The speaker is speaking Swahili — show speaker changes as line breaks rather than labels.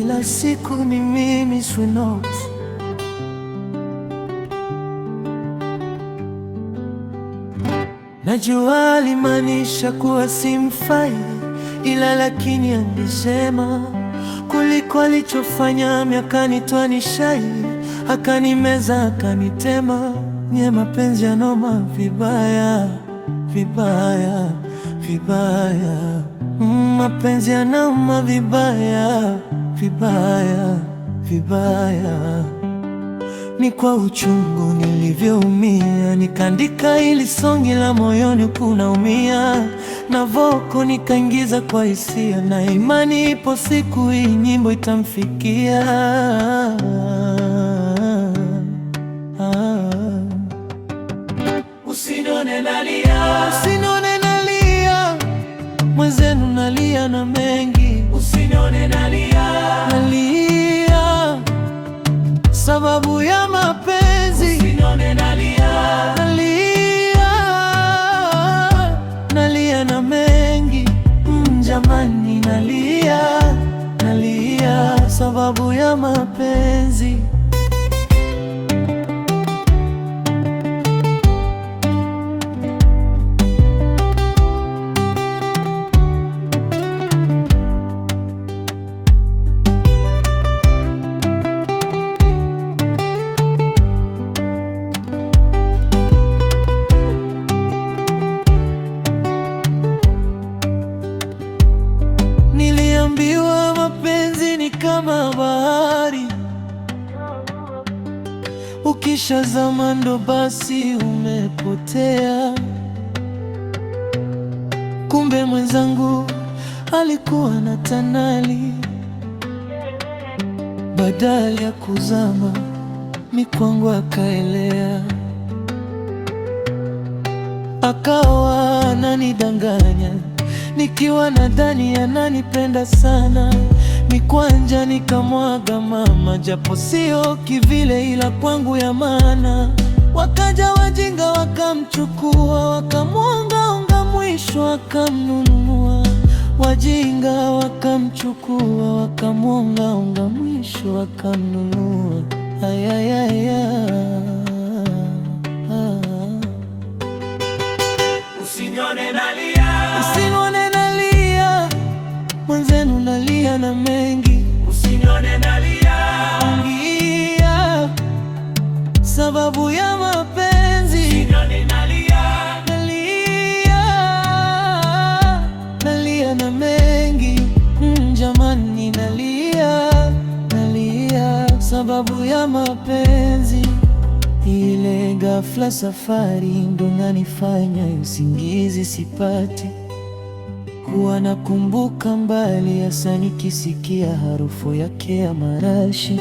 kila siku ni mimi Swinox. Najua alimaanisha kuwa simfai, ila lakini angesema kuliko alichofanya. Akanitoa nishai, akanimeza, akanitema. Nye mapenzi yanoma vibaya, vibaya, vibaya. Mapenzi yanoma vibaya, vibaya, vibaya. Ni kwa uchungu nilivyoumia, nikaandika hili songi la moyoni kunaumia, na voko nikaingiza kwa hisia, na imani ipo siku hii nyimbo itamfikia. Usinione nalia, usinione nalia, mwenzenu nalia na mengi. Usinione nalia, nalia sababu ya mapenzi. Usinione nalia, nalia, nalia na mengi. Jamani, nalia, nalia sababu ya mapenzi. Niliambiwa mapenzi ni kama bahari, ukishazama ndo basi umepotea. Kumbe mwenzangu alikuwa na tanali, badala ya kuzama mikwangu akaelea. Akawa ananidanganya nikiwa nadhani ananipenda sana. Mikwanja nikamwaga mama, japo sio kivile, ila kwangu ya maana. Wakaja wajinga wakamchukua, wakamwongaonga, mwisho wakamnunua. Wajinga wakamchukua, wakamwongaonga, mwisho wakamnunua. Ayayaya. Usinione nalia, usinione nalia, mwenzenu nalia na mengi. Usinione nalia, nalia sababu ya mapenzi. Usinione nalia, nalia, nalia na mengi. Jamani, nalia, nalia sababu ya mapenzi. Ile ghafla safari ndo nanifanya usingizi sipati, kuwa nakumbuka mbali, hasa nikisikia harufu yake ya marashi.